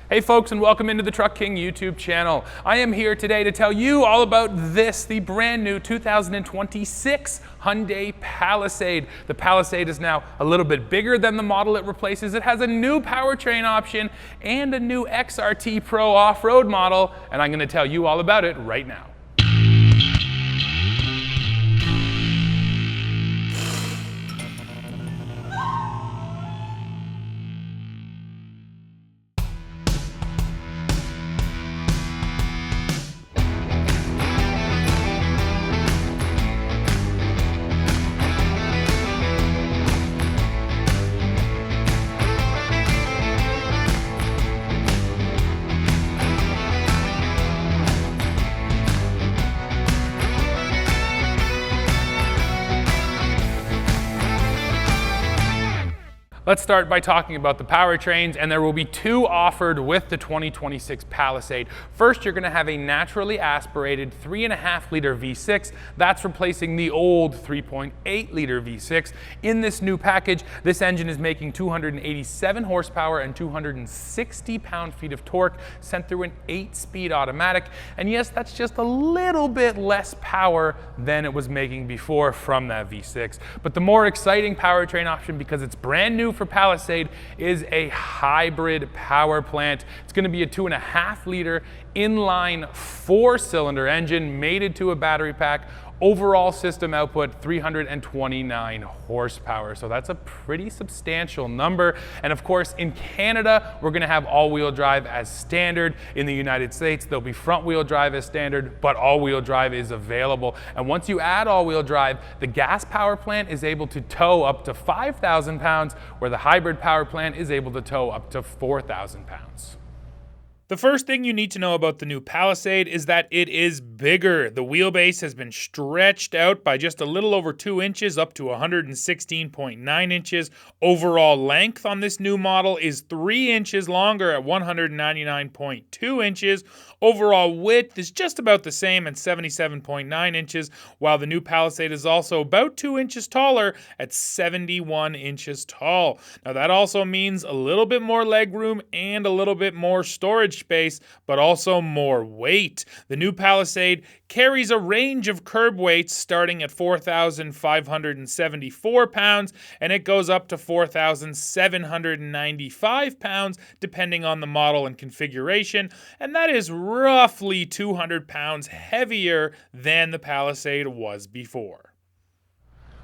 Hey folks, and welcome into the Truck King YouTube channel. I am here today to tell you all about this, the brand new 2026 Hyundai Palisade. The Palisade is now a little bit bigger than the model it replaces. It has a new powertrain option and a new XRT Pro off-road model, and I'm going to tell you all about it right now. Let's start by talking about the powertrains, and there will be two offered with the 2026 Palisade. First, you're going to have a naturally aspirated 3.5-liter V6. That's replacing the old 3.8-liter V6. In this new package, this engine is making 287 horsepower and 260 pound-feet of torque, sent through an 8-speed automatic. And yes, that's just a little bit less power than it was making before from that V6. But the more exciting powertrain option, because it's brand new for Palisade, is a hybrid power plant. It's going to be a 2.5-liter inline 4-cylinder engine mated to a battery pack. Overall system output 329 horsepower, so that's a pretty substantial number. And of course, in Canada, we're going to have all-wheel drive as standard. In the United States, there'll be front-wheel drive as standard, but all-wheel drive is available. And once you add all-wheel drive, the gas power plant is able to tow up to 5,000 pounds, where the hybrid power plant is able to tow up to 4,000 pounds. The first thing you need to know about the new Palisade is that it is bigger. The wheelbase has been stretched out by just a little over 2 inches up to 116.9 inches. Overall length on this new model is 3 inches longer at 199.2 inches. Overall width is just about the same at 77.9 inches, while the new Palisade is also about 2 inches taller at 71 inches tall. Now that also means a little bit more legroom and a little bit more storage space, but also more weight. The new Palisade carries a range of curb weights starting at 4,574 pounds, and it goes up to 4,795 pounds depending on the model and configuration, and that is roughly 200 pounds heavier than the Palisade was before.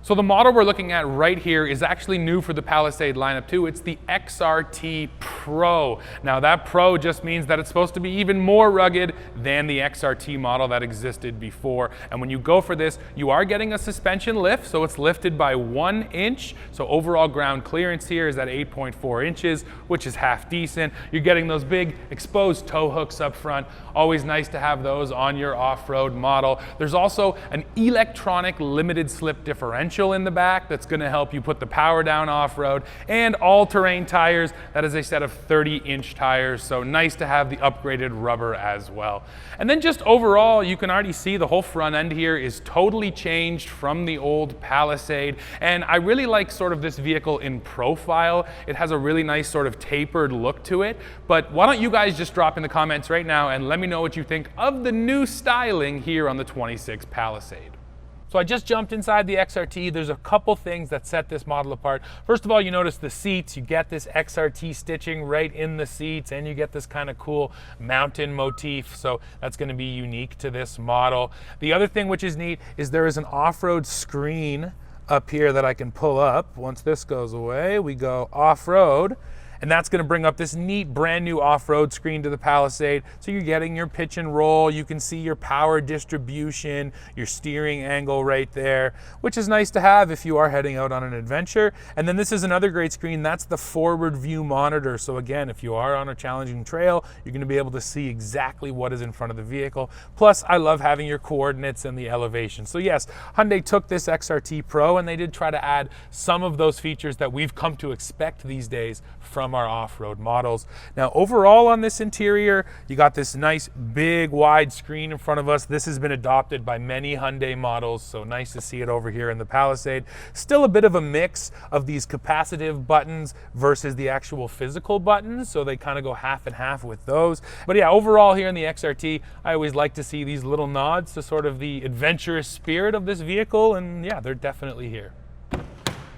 So the model we're looking at right here is actually new for the Palisade lineup too. It's the XRT Pro. Now that Pro just means that it's supposed to be even more rugged than the XRT model that existed before. And when you go for this, you are getting a suspension lift, so it's lifted by 1 inch. So overall ground clearance here is at 8.4 inches, which is half decent. You're getting those big exposed tow hooks up front. Always nice to have those on your off-road model. There's also an electronic limited slip differential in the back that's going to help you put the power down off-road, and all-terrain tires. That is a set of 30-inch tires, so nice to have the upgraded rubber as well. And then just overall, you can already see the whole front end here is totally changed from the old Palisade, and I really like sort of this vehicle in profile. It has a really nice sort of tapered look to it, but why don't you guys just drop in the comments right now and let me know what you think of the new styling here on the 26 Palisade. So I just jumped inside the XRT. There's a couple things that set this model apart. First of all, you notice the seats. You get this XRT stitching right in the seats, and you get this kind of cool mountain motif. So that's going to be unique to this model. The other thing which is neat is there is an off-road screen up here that I can pull up. Once this goes away, we go off-road. And that's going to bring up this neat brand new off-road screen to the Palisade. So you're getting your pitch and roll, you can see your power distribution, your steering angle right there, which is nice to have if you are heading out on an adventure. And then this is another great screen, that's the forward view monitor. So again, if you are on a challenging trail, you're going to be able to see exactly what is in front of the vehicle. Plus, I love having your coordinates and the elevation. So yes, Hyundai took this XRT Pro and they did try to add some of those features that we've come to expect these days from from our off-road models. Now overall on this interior, you got this nice big wide screen in front of us. This has been adopted by many Hyundai models, so nice to see it over here in the Palisade. Still a bit of a mix of these capacitive buttons versus the actual physical buttons, so they kind of go half and half with those. But yeah, overall here in the XRT, I always like to see these little nods to sort of the adventurous spirit of this vehicle, and yeah, they're definitely here.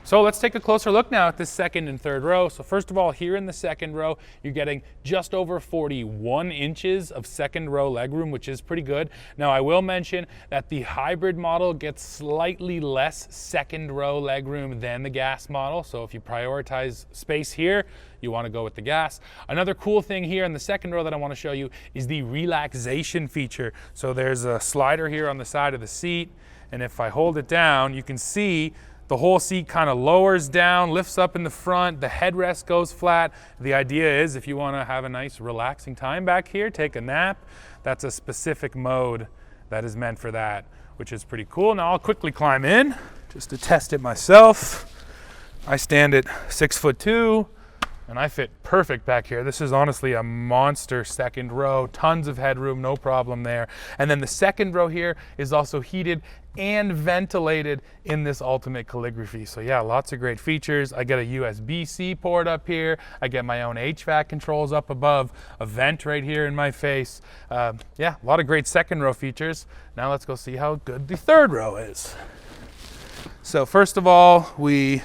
So let's take a closer look now at the second and third row. So first of all, here in the second row, you're getting just over 41 inches of second row legroom, which is pretty good. Now I will mention that the hybrid model gets slightly less second row legroom than the gas model. So if you prioritize space here, you want to go with the gas. Another cool thing here in the second row that I want to show you is the relaxation feature. So there's a slider here on the side of the seat, and if I hold it down, you can see the whole seat kind of lowers down, lifts up in the front, the headrest goes flat. The idea is if you want to have a nice relaxing time back here, take a nap, that's a specific mode that is meant for that, which is pretty cool. Now I'll quickly climb in just to test it myself. I stand at 6'2", and I fit perfect back here. This is honestly a monster second row, tons of headroom, no problem there. And then the second row here is also heated and ventilated in this ultimate calligraphy. So yeah, lots of great features. I get a USB-C port up here. I get my own HVAC controls up above, a vent right here in my face. Yeah, a lot of great second row features. Now let's go see how good the third row is. So first of all, we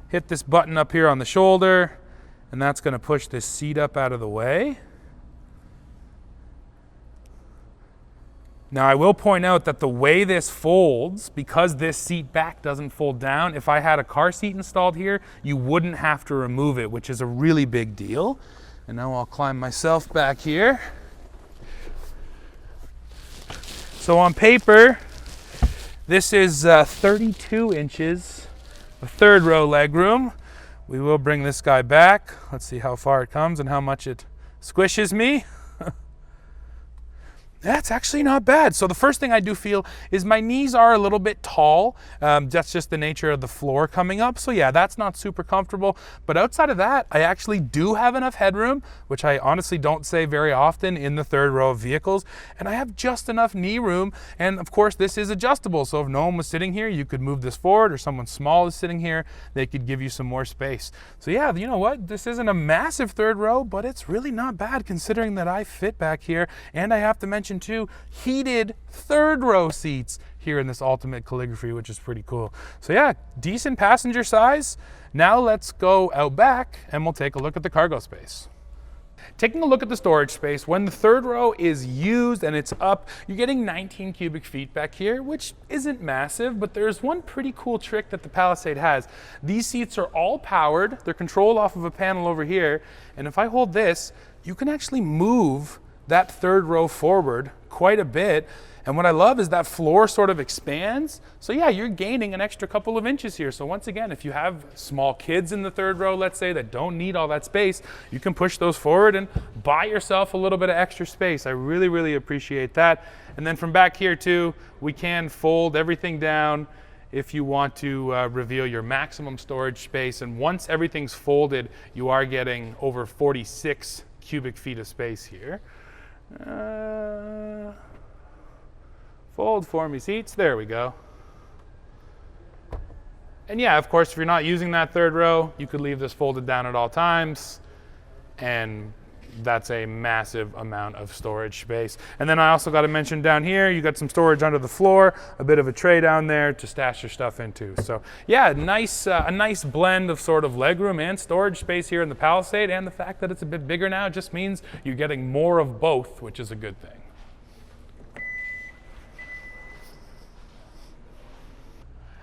hit this button up here on the shoulder, and that's going to push this seat up out of the way. Now I will point out that the way this folds, because this seat back doesn't fold down, if I had a car seat installed here, you wouldn't have to remove it, which is a really big deal. And now I'll climb myself back here. So on paper, this is 32 inches of third row legroom. We will bring this guy back. Let's see how far it comes and how much it squishes me. That's actually not bad. So the first thing I do feel is my knees are a little bit tall. That's just the nature of the floor coming up. So yeah, that's not super comfortable. But outside of that, I actually do have enough headroom, which I honestly don't say very often in the third row of vehicles. And I have just enough knee room. And of course, this is adjustable. So if no one was sitting here, you could move this forward, or someone small is sitting here, they could give you some more space. So yeah, you know what? This isn't a massive third row, but it's really not bad considering that I fit back here. And I have to mention too, heated third row seats here in this ultimate calligraphy, which is pretty cool. So yeah, decent passenger size. Now let's go out back and we'll take a look at the cargo space. Taking a look at the storage space, when the third row is used and it's up, you're getting 19 cubic feet back here, which isn't massive, but there's one pretty cool trick that the Palisade has. These seats are all powered. They're controlled off of a panel over here. And if I hold this, you can actually move that third row forward quite a bit. And what I love is that floor sort of expands. So yeah, you're gaining an extra couple of inches here. So once again, if you have small kids in the third row, let's say, that don't need all that space, you can push those forward and buy yourself a little bit of extra space. I really, really appreciate that. And then from back here too, we can fold everything down if you want to reveal your maximum storage space. And once everything's folded, you are getting over 46 cubic feet of space here. Fold for me seats, there we go. And yeah, of course, if you're not using that third row, you could leave this folded down at all times, and that's a massive amount of storage space. And then I also got to mention down here, you got some storage under the floor, a bit of a tray down there to stash your stuff into. So yeah, a nice blend of sort of legroom and storage space here in the Palisade, and the fact that it's a bit bigger now just means you're getting more of both, which is a good thing.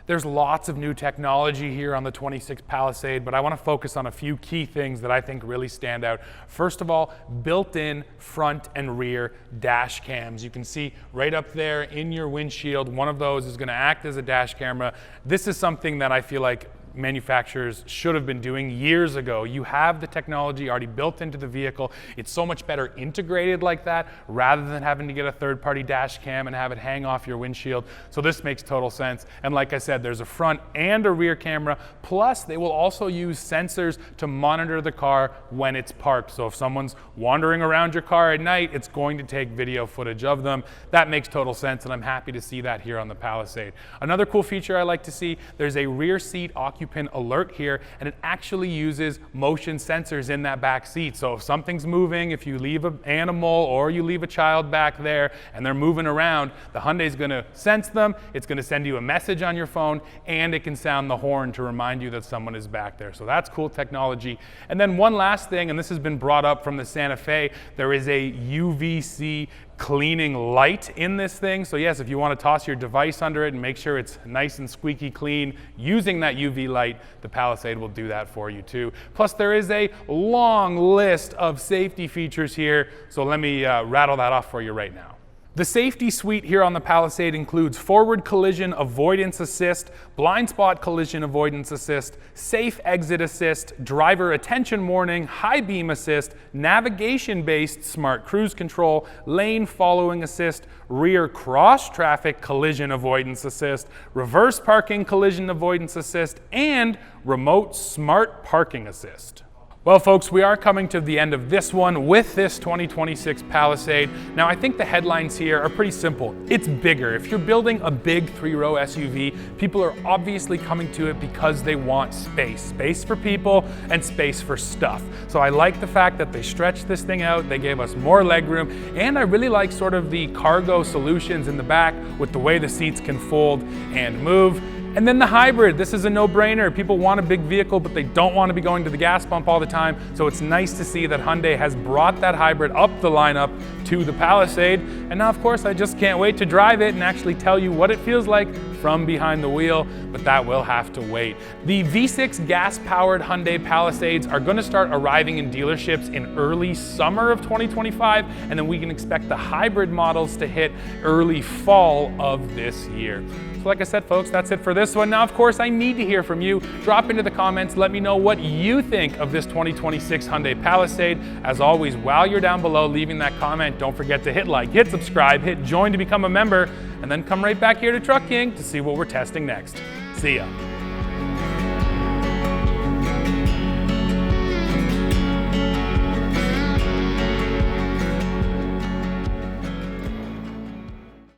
There's lots of new technology here on the 26 Palisade, but I want to focus on a few key things that I think really stand out. First of all, built-in front and rear dash cams. You can see right up there in your windshield, one of those is going to act as a dash camera. This is something that I feel like manufacturers should have been doing years ago. You have the technology already built into the vehicle. It's so much better integrated like that rather than having to get a third-party dash cam and have it hang off your windshield. So this makes total sense. And like I said, there's a front and a rear camera. Plus, they will also use sensors to monitor the car when it's parked. So if someone's wandering around your car at night, it's going to take video footage of them. That makes total sense, and I'm happy to see that here on the Palisade. Another cool feature I like to see, there's a rear seat occupant alert here, and it actually uses motion sensors in that back seat. So if something's moving, if you leave an animal or you leave a child back there and they're moving around, the Hyundai's going to sense them, it's going to send you a message on your phone, and it can sound the horn to remind you that someone is back there. So that's cool technology. And then one last thing, and this has been brought up from the Santa Fe, there is a UVC cleaning light in this thing. So yes, if you want to toss your device under it and make sure it's nice and squeaky clean using that UV light, the Palisade will do that for you too. Plus there is a long list of safety features here, so let me rattle that off for you right now. The safety suite here on the Palisade includes forward collision avoidance assist, blind spot collision avoidance assist, safe exit assist, driver attention warning, high beam assist, navigation-based smart cruise control, lane following assist, rear cross traffic collision avoidance assist, reverse parking collision avoidance assist, and remote smart parking assist. Well, folks, we are coming to the end of this one with this 2026 Palisade. Now, I think the headlines here are pretty simple. It's bigger. If you're building a big three-row SUV, people are obviously coming to it because they want space. Space for people and space for stuff. So I like the fact that they stretched this thing out, they gave us more legroom, and I really like sort of the cargo solutions in the back with the way the seats can fold and move. And then the hybrid, this is a no-brainer. People want a big vehicle, but they don't want to be going to the gas pump all the time. So it's nice to see that Hyundai has brought that hybrid up the lineup to the Palisade. And now, of course, I just can't wait to drive it and actually tell you what it feels like from behind the wheel, but that will have to wait. The V6 gas-powered Hyundai Palisades are going to start arriving in dealerships in early summer of 2025, and then we can expect the hybrid models to hit early fall of this year. So like I said, folks, that's it for this one. Now, of course, I need to hear from you. Drop into the comments, let me know what you think of this 2026 Hyundai Palisade. As always, while you're down below leaving that comment, don't forget to hit like, hit subscribe, hit join to become a member, and then come right back here to Truck King to see what we're testing next. See ya.